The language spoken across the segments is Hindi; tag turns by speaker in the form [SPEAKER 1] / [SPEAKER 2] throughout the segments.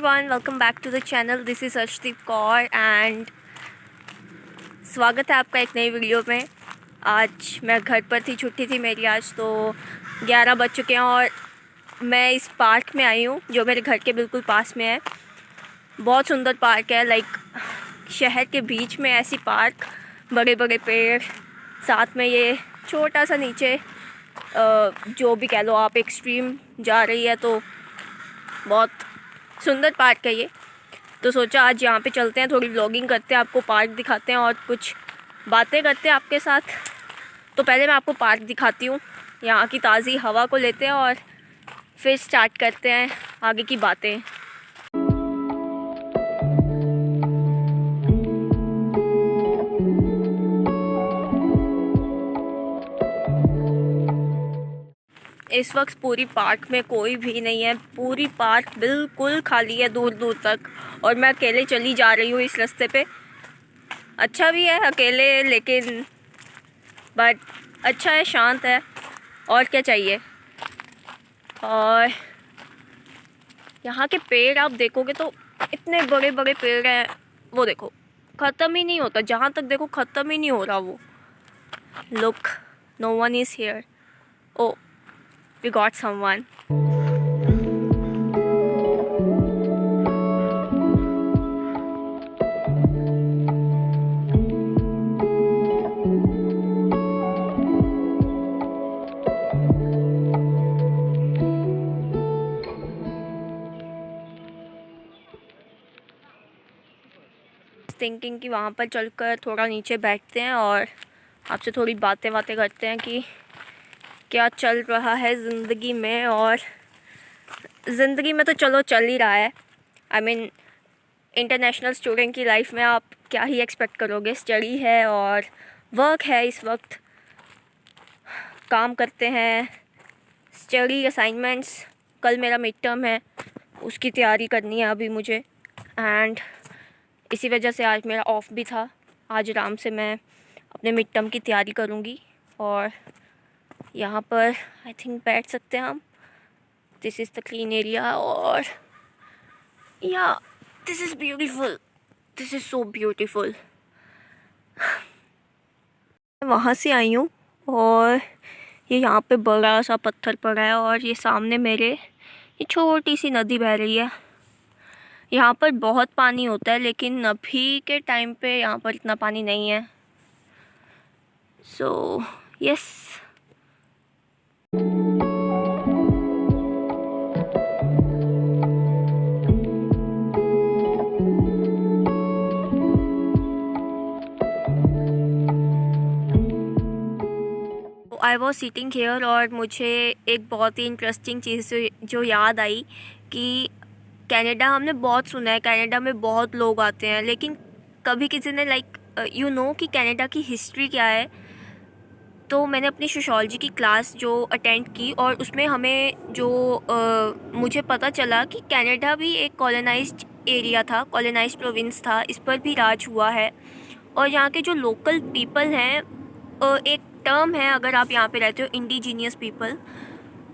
[SPEAKER 1] everyone, welcome back to the channel. This is Arshdeep Kaur and स्वागत है आपका एक नई वीडियो में। आज मैं घर पर थी, छुट्टी थी मेरी आज, तो 11 बज चुके हैं और मैं इस पार्क में आई हूँ जो मेरे घर के बिल्कुल पास में है। बहुत सुंदर पार्क है, लाइक शहर के बीच में ऐसी पार्क, बड़े बड़े पेड़, साथ में ये छोटा सा नीचे जो भी कह लो आप, एक स्ट्रीम जा रही है। तो बहुत सुंदर पार्क है ये। तो सोचा आज यहाँ पे चलते हैं, थोड़ी व्लॉगिंग करते हैं, आपको पार्क दिखाते हैं और कुछ बातें करते हैं आपके साथ। तो पहले मैं आपको पार्क दिखाती हूँ, यहाँ की ताज़ी हवा को लेते हैं और फिर स्टार्ट करते हैं आगे की बातें। इस वक्त पूरी पार्क में कोई भी नहीं है, पूरी पार्क बिल्कुल खाली है दूर दूर तक, और मैं अकेले चली जा रही हूँ इस रास्ते पे। अच्छा भी है अकेले, लेकिन बट अच्छा है, शांत है, और क्या चाहिए। और यहाँ के पेड़ आप देखोगे तो इतने बड़े बड़े पेड़ हैं, वो देखो ख़त्म ही नहीं होता, जहाँ तक देखो ख़त्म ही नहीं हो रहा वो। Look, no one is here. Oh, we got someone. Thinking कि वहाँ पर चलकर थोड़ा नीचे बैठते हैं और आपसे थोड़ी बातें करते हैं कि क्या चल रहा है ज़िंदगी में। और ज़िंदगी में तो चलो चल ही रहा है, आई मीन इंटरनेशनल स्टूडेंट की लाइफ में आप क्या ही एक्सपेक्ट करोगे। स्टडी है और वर्क है, इस वक्त काम करते हैं, स्टडी असाइनमेंट्स। कल मेरा मिड टर्म है, उसकी तैयारी करनी है अभी मुझे, एंड इसी वजह से आज मेरा ऑफ भी था। आज आराम से मैं अपने मिड टर्म की तैयारी करूँगी और यहाँ पर आई थिंक बैठ सकते हैं हम। This is the clean area और या this is beautiful, this is so beautiful. वहाँ से आई हूँ और ये यहाँ पे बड़ा सा पत्थर पड़ा है और ये सामने मेरे ये छोटी सी नदी बह रही है। यहाँ पर बहुत पानी होता है, लेकिन अभी के टाइम पे यहाँ पर इतना पानी नहीं है। So yes, I was sitting here और मुझे एक बहुत ही इंटरेस्टिंग चीज़ जो याद आई कि कनाडा हमने बहुत सुना है, कनाडा में बहुत लोग आते हैं, लेकिन कभी किसी ने लाइक यू नो कि कनाडा की हिस्ट्री क्या है। तो मैंने अपनी सोशियोलॉजी की क्लास जो अटेंड की और उसमें हमें जो मुझे पता चला कि कनाडा भी एक कॉलोनाइज्ड एरिया था, कॉलोनाइज्ड प्रोविंस था, इस पर भी राज हुआ है। और यहाँ के जो लोकल पीपल हैं, एक टर्म है अगर आप यहाँ पे रहते हो, indigenous people.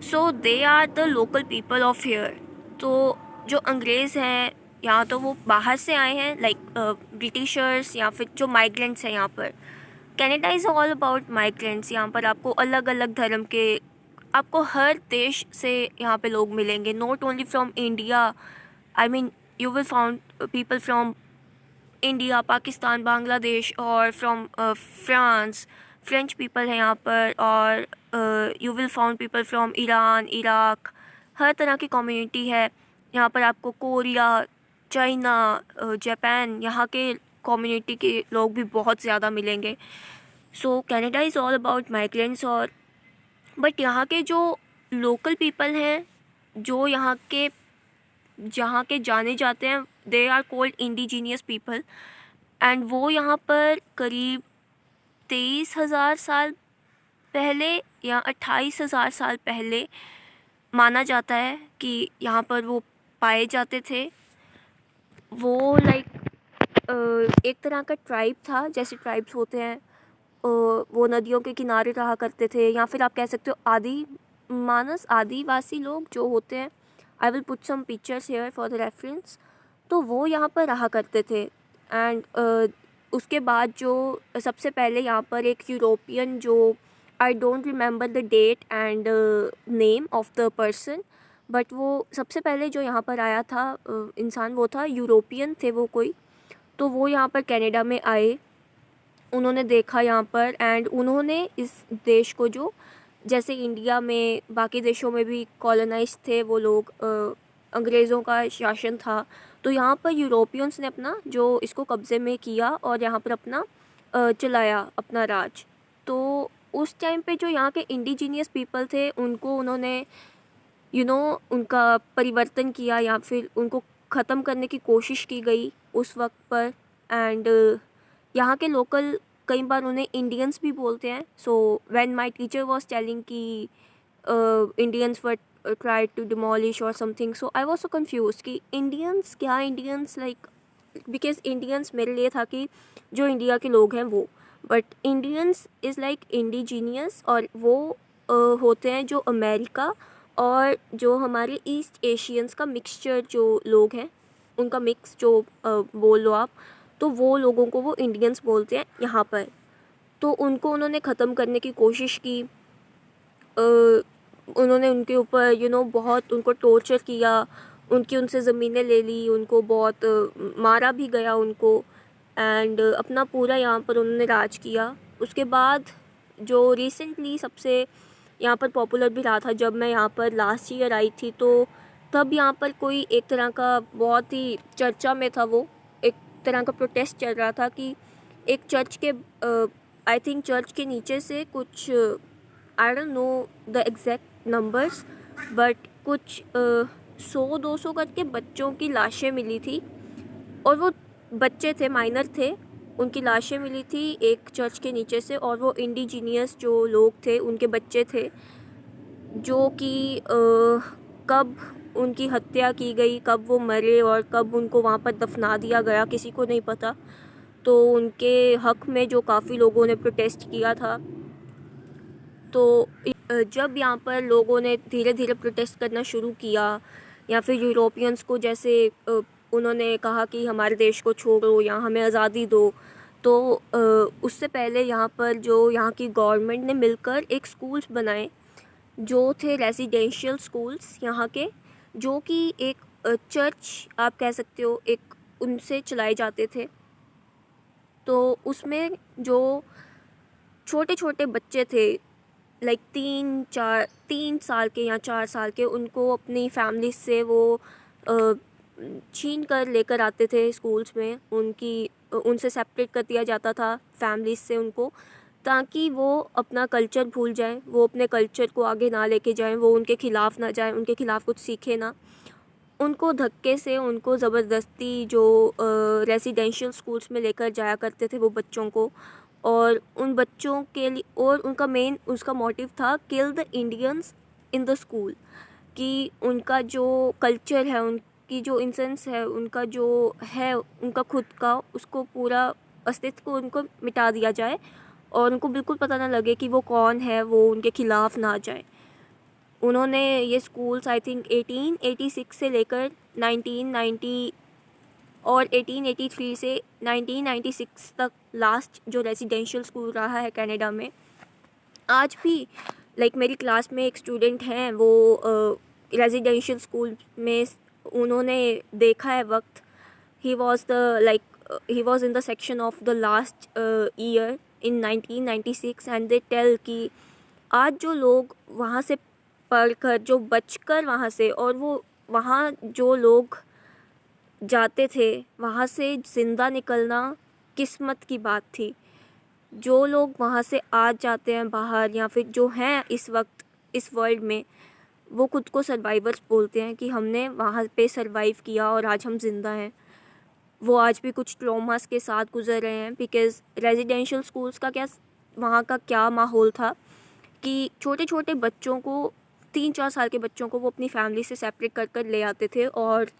[SPEAKER 1] So they are the local people of here. तो जो अंग्रेज़ हैं यहाँ, तो वो बाहर से आए हैं, लाइक ब्रिटिशर्स या फिर जो माइग्रेंट्स हैं यहाँ पर। Canada is all about migrants. यहाँ पर आपको अलग अलग धर्म के, आपको हर देश से यहाँ पे लोग मिलेंगे, not only from India. I mean you will found people from India, Pakistan, Bangladesh और फ्रॉम फ्रांस। फ्रेंच पीपल हैं यहाँ पर, और you will found people from Iran, Iraq. हर तरह की कम्युनिटी है यहाँ पर। आपको कोरिया, चाइना, जापान, यहाँ के कम्युनिटी के लोग भी बहुत ज़्यादा मिलेंगे। सो Canada is all about migrants. और बट यहाँ के जो लोकल पीपल हैं, जो यहाँ के जहाँ के जाने जाते हैं, they are called indigenous people. And वो यहाँ पर करीब 23,000 साल पहले या 28,000 साल पहले माना जाता है कि यहाँ पर वो पाए जाते थे। वो लाइक एक तरह का ट्राइब था, जैसे ट्राइब्स होते हैं, वो नदियों के किनारे रहा करते थे, या फिर आप कह सकते हो आदिवासी लोग जो होते हैं, I will put some pictures here for the reference. तो वो यहाँ पर रहा करते थे। एंड उसके बाद जो सबसे पहले यहाँ पर एक यूरोपियन, जो I don't remember the date and name of the person, but वो सबसे पहले जो यहाँ पर आया था इंसान, वो था यूरोपियन थे वो कोई। तो वो यहाँ पर कनाडा में आए, उन्होंने देखा यहाँ पर, एंड उन्होंने इस देश को, जो जैसे इंडिया में बाकी देशों में भी कॉलोनाइज थे वो लोग, अंग्रेज़ों का शासन था, तो यहाँ पर यूरोपियंस ने अपना जो इसको कब्ज़े में किया और यहाँ पर अपना चलाया अपना राज। तो उस टाइम पे जो यहाँ के इंडिजीनियस पीपल थे उनको उन्होंने उनका परिवर्तन किया या फिर उनको ख़त्म करने की कोशिश की गई उस वक्त पर। एंड यहाँ के लोकल कई बार उन्हें इंडियंस भी बोलते हैं। So when my teacher was telling कि Indians were try to demolish और something, so I was so confuse कि इंडियंस क्या, इंडियंस लाइक, बिकॉज इंडियंस मेरे लिए था कि जो इंडिया के लोग हैं वो, but Indians is like indigenous, और वो होते हैं जो अमेरिका और जो हमारे ईस्ट एशियंस का मिक्सचर जो लोग हैं, उनका मिक्स जो बोल लो आप, तो वो लोगों को वो इंडियंस बोलते हैं यहाँ पर। तो उनको उन्होंने ख़त्म करने की कोशिश की, उन्होंने उनके ऊपर बहुत उनको टॉर्चर किया, उनसे ज़मीनें ले ली, उनको बहुत मारा भी गया उनको, एंड अपना पूरा यहाँ पर उन्होंने राज किया। उसके बाद जो रिसेंटली सबसे यहाँ पर पॉपुलर भी रहा था, जब मैं यहाँ पर लास्ट ईयर आई थी, तो तब यहाँ पर कोई एक तरह का बहुत ही चर्चा में था, वो एक तरह का प्रोटेस्ट चल रहा था कि एक चर्च के आई थिंक चर्च के नीचे से कुछ, I don't know the exact numbers, but कुछ 100-200 करके बच्चों की लाशें मिली थी, और वो बच्चे थे, माइनर थे, उनकी लाशें मिली थी एक चर्च के नीचे से, और वो इंडिजीनियस जो लोग थे उनके बच्चे थे, जो कि कब उनकी हत्या की गई, कब वो मरे और कब उनको वहाँ पर दफना दिया गया, किसी को नहीं पता। तो उनके हक़ में जो काफ़ी लोगों ने प्रोटेस्ट किया था। तो जब यहाँ पर लोगों ने धीरे धीरे प्रोटेस्ट करना शुरू किया, या फिर यूरोपियंस को जैसे उन्होंने कहा कि हमारे देश को छोड़ो या हमें आज़ादी दो, तो उससे पहले यहाँ पर जो यहाँ की गवर्नमेंट ने मिलकर एक स्कूल्स बनाए, जो थे रेजिडेंशियल स्कूल्स यहाँ के, जो कि एक चर्च आप कह सकते हो, एक उनसे चलाए जाते थे। तो उसमें जो छोटे छोटे बच्चे थे, लाइक 3 साल के या 4 साल के, उनको अपनी फैमिली से वो छीन कर लेकर आते थे स्कूल्स में, उनसे सेपरेट कर दिया जाता था फैमिली से उनको, ताकि वो अपना कल्चर भूल जाएं, वो अपने कल्चर को आगे ना लेके जाएं, वो उनके ख़िलाफ़ ना जाएं, उनके ख़िलाफ़ कुछ सीखे ना। उनको धक्के से, उनको ज़बरदस्ती जो रेजिडेंशियल स्कूल्स में लेकर जाया करते थे वो बच्चों को, और उन बच्चों के लिए, और उसका मोटिव था kill the Indians in the school, कि उनका जो कल्चर है, उनकी जो इंसेंस है, उनका जो है उनका खुद का, उसको पूरा अस्तित्व को उनको मिटा दिया जाए, और उनको बिल्कुल पता ना लगे कि वो कौन है, वो उनके ख़िलाफ़ ना जाए। उन्होंने ये स्कूल्स आई थिंक 1886 से लेकर 1990 और 1883 से 1996 तक लास्ट जो रेजिडेंशियल स्कूल रहा है कनाडा में। आज भी लाइक मेरी क्लास में एक स्टूडेंट हैं, वो रेजिडेंशियल स्कूल में उन्होंने देखा है वक्त, he was in the section of the last year in 1996, and they tell कि आज जो लोग वहाँ से पढ़कर, जो बचकर वहाँ से, और वो वहाँ जो लोग जाते थे, वहाँ से ज़िंदा निकलना किस्मत की बात थी। जो लोग वहाँ से आज जाते हैं बाहर, या फिर जो हैं इस वक्त इस वर्ल्ड में, वो खुद को सर्वाइवर्स बोलते हैं कि हमने वहाँ पे सर्वाइव किया और आज हम ज़िंदा हैं। वो आज भी कुछ ट्रॉमास के साथ गुजर रहे हैं, बिकॉज़ रेजिडेंशियल स्कूल्स का वहाँ का क्या माहौल था कि छोटे छोटे बच्चों को, 3-4 साल के बच्चों को वो अपनी फैमिली से सेपरेट कर कर ले आते थे, और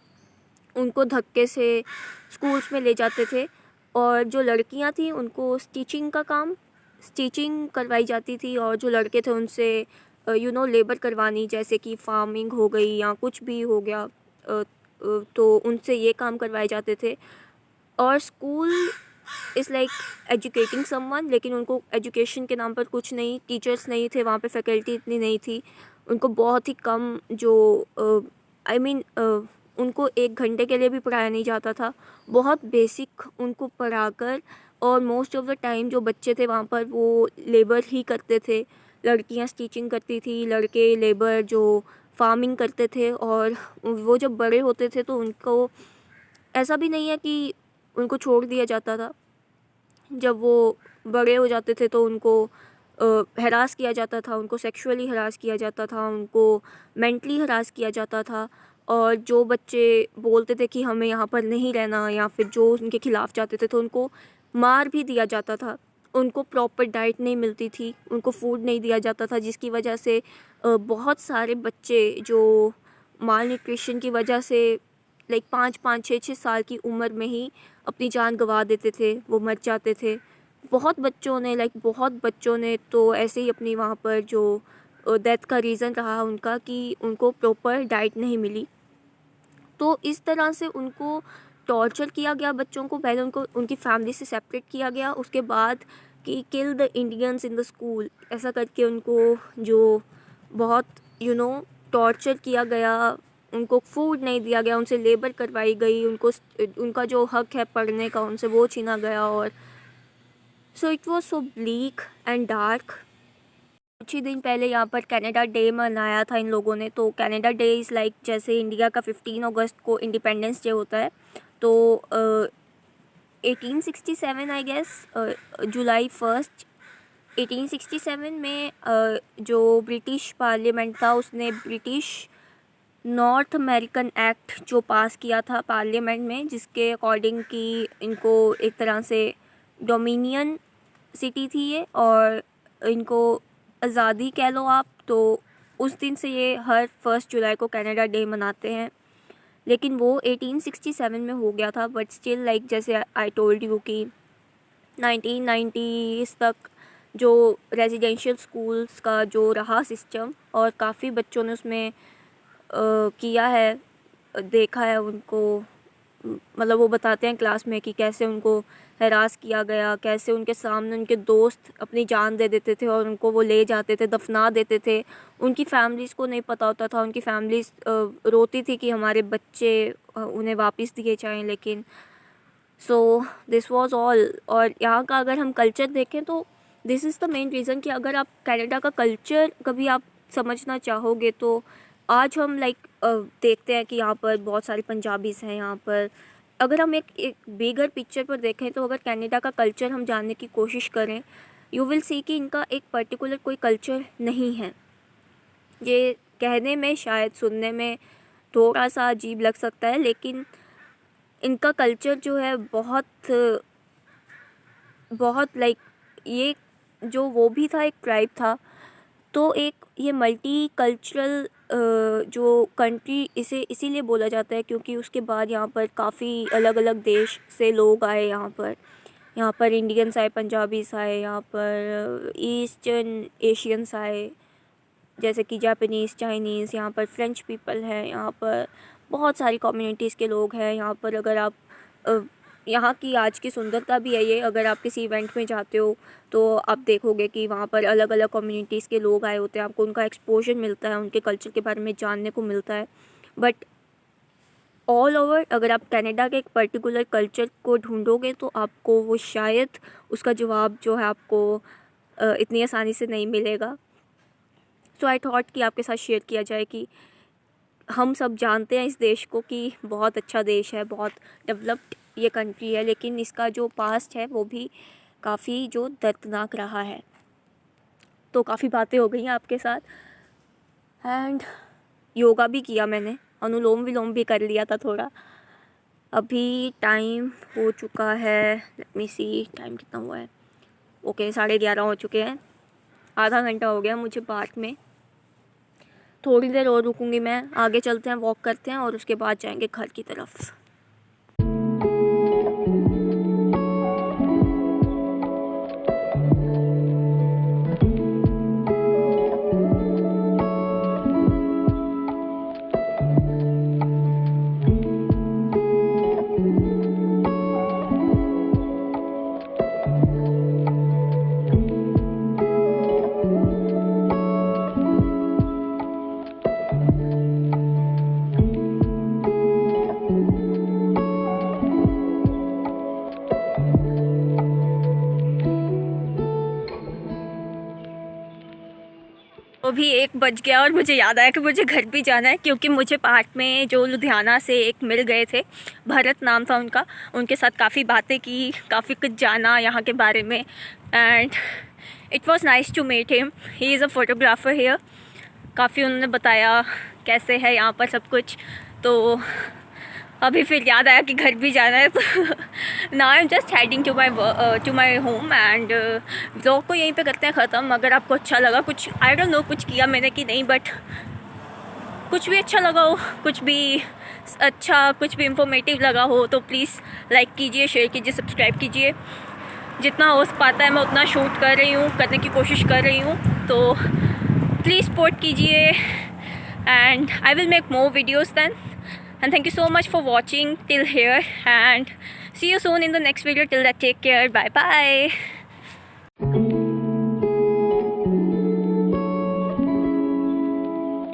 [SPEAKER 1] उनको धक्के से स्कूल्स में ले जाते थे। और जो लड़कियां थी उनको स्टिचिंग करवाई जाती थी, और जो लड़के थे उनसे लेबर करवानी, जैसे कि फार्मिंग हो गई या कुछ भी हो गया, तो उनसे ये काम करवाए जाते थे। और school is like educating someone, लेकिन उनको एजुकेशन के नाम पर कुछ नहीं, टीचर्स नहीं थे वहाँ पे, फैकल्टी इतनी नहीं थी, उनको बहुत ही कम जो आई मीन उनको 1 घंटे के लिए भी पढ़ाया नहीं जाता था, बहुत बेसिक उनको पढ़ाकर, और मोस्ट ऑफ द टाइम जो बच्चे थे वहाँ पर वो लेबर ही करते थे। लड़कियाँ स्टिचिंग करती थी, लड़के लेबर जो फार्मिंग करते थे। और वो जब बड़े होते थे तो उनको ऐसा भी नहीं है कि उनको छोड़ दिया जाता था, जब वो बड़े हो जाते थे तो उनको हरास किया जाता था, उनको सेक्सुअली हरास किया जाता था, उनको मेंटली हरास किया जाता था। और जो बच्चे बोलते थे कि हमें यहाँ पर नहीं रहना, या फिर जो उनके खिलाफ़ जाते थे, तो उनको मार भी दिया जाता था। उनको प्रॉपर डाइट नहीं मिलती थी, उनको फूड नहीं दिया जाता था, जिसकी वजह से बहुत सारे बच्चे जो माल न्यूट्रिशन की वजह से लाइक 5-5, 6-6 साल की उम्र में ही अपनी जान गंवा देते थे, वो मर जाते थे। बहुत बच्चों ने तो ऐसे ही अपनी वहाँ पर जो डेथ का रीज़न रहा उनका कि उनको प्रॉपर डाइट नहीं मिली। तो इस तरह से उनको टॉर्चर किया गया बच्चों को। पहले उनको उनकी फैमिली से सेपरेट किया गया, उसके बाद कि kill the Indians in the school, ऐसा करके उनको जो बहुत टॉर्चर किया गया, उनको फूड नहीं दिया गया, उनसे लेबर करवाई गई, उनका जो हक है पढ़ने का उनसे वो छीना गया। और so it was so bleak and dark. कुछ ही दिन पहले यहाँ पर कनाडा डे मनाया था इन लोगों ने। तो कनाडा डे इज़ लाइक जैसे इंडिया का 15 अगस्त को इंडिपेंडेंस डे होता है, तो 1867 आई गेस, जुलाई 1 1867 में जो ब्रिटिश पार्लियामेंट था उसने ब्रिटिश नॉर्थ अमेरिकन एक्ट जो पास किया था पार्लियामेंट में, जिसके अकॉर्डिंग कि इनको एक तरह से डोमिनियन सिटी थी ये, और इनको आज़ादी कह लो आप। तो उस दिन से ये हर 1 जुलाई को कनाडा डे मनाते हैं। लेकिन वो 1867 में हो गया था, बट स्टिल लाइक जैसे आई टोल्ड यू कि 1990s तक जो रेजिडेंशियल स्कूल्स का जो रहा सिस्टम, और काफ़ी बच्चों ने उसमें किया है, देखा है उनको। मतलब वो बताते हैं क्लास में कि कैसे उनको हरास किया गया, कैसे उनके सामने उनके दोस्त अपनी जान दे देते थे और उनको वो ले जाते थे, दफना देते थे। उनकी फैमिलीज़ को नहीं पता होता था, उनकी फैमिलीज़ रोती थी कि हमारे बच्चे उन्हें वापस दिए जाएं। लेकिन सो दिस वाज ऑल। और यहाँ का अगर हम कल्चर देखें तो this is the main reason कि अगर आप कनाडा का कल्चर कभी आप समझना चाहोगे तो आज हम लाइक देखते हैं कि यहाँ पर बहुत सारे पंजाबीज़ हैं यहाँ पर। अगर हम एक बिगर पिक्चर पर देखें तो अगर कनाडा का कल्चर हम जानने की कोशिश करें, यू विल सी कि इनका एक पर्टिकुलर कोई कल्चर नहीं है। ये कहने में शायद सुनने में थोड़ा सा अजीब लग सकता है, लेकिन इनका कल्चर जो है बहुत लाइक ये जो वो भी था, एक ट्राइब था, तो एक ये मल्टी कल्चरल जो कंट्री इसे इसीलिए बोला जाता है क्योंकि उसके बाद यहाँ पर काफ़ी अलग अलग देश से लोग आए यहाँ पर इंडियंस आए, पंजाबीस आए, यहाँ पर ईस्टर्न एशियंस आए, जैसे कि जापानीज़, चाइनीज़, यहाँ पर फ्रेंच पीपल है, यहाँ पर बहुत सारी कम्युनिटीज़ के लोग हैं यहाँ पर। अगर आप यहाँ की आज की सुंदरता भी है ये, अगर आप किसी इवेंट में जाते हो तो आप देखोगे कि वहाँ पर अलग अलग कम्युनिटीज़ के लोग आए होते हैं, आपको उनका एक्सपोजर मिलता है, उनके कल्चर के बारे में जानने को मिलता है। बट ऑल ओवर अगर आप कनाडा के एक पर्टिकुलर कल्चर को ढूंढोगे तो आपको वो शायद उसका जवाब जो है आपको इतनी आसानी से नहीं मिलेगा। सो आई थॉट कि आपके साथ शेयर किया जाए कि हम सब जानते हैं इस देश को कि बहुत अच्छा देश है, बहुत डेवलप्ड ये कंट्री है, लेकिन इसका जो पास्ट है वो भी काफ़ी जो दर्दनाक रहा है। तो काफ़ी बातें हो गई हैं आपके साथ, एंड योगा भी किया मैंने, अनुलोम विलोम भी कर लिया था थोड़ा। अभी टाइम हो चुका है, लेट मी सी टाइम कितना हुआ है। ओके 11:30 हो चुके हैं, आधा घंटा हो गया मुझे पार्क में। थोड़ी देर और रुकूंगी मैं, आगे चलते हैं, वॉक करते हैं और उसके बाद जाएंगे घर की तरफ। अभी 1 बज गया और मुझे याद आया कि मुझे घर भी जाना है, क्योंकि मुझे पार्क में जो लुधियाना से एक मिल गए थे, भरत नाम था उनका, उनके साथ काफ़ी बातें की, काफ़ी कुछ जाना यहाँ के बारे में। And it was nice to meet him, he is a photographer here. काफ़ी उन्होंने बताया कैसे है यहाँ पर सब कुछ। तो अभी फिर याद आया कि घर भी जाना है, तो now I am just heading to my home. And vlog को यहीं पे करते हैं ख़त्म। अगर आपको अच्छा लगा, कुछ आई डोंट नो कुछ किया मैंने कि नहीं, बट कुछ भी अच्छा लगा हो, कुछ भी अच्छा, कुछ भी इंफॉर्मेटिव लगा हो, तो प्लीज़ लाइक कीजिए, शेयर कीजिए, सब्सक्राइब कीजिए। जितना हो पाता है मैं उतना शूट कर रही हूँ, करने की कोशिश कर रही हूँ, तो प्लीज़ सपोर्ट कीजिए। And I will make more videos then. And thank you so much for watching till here, and see you soon in the next video. Till that, take care. Bye bye.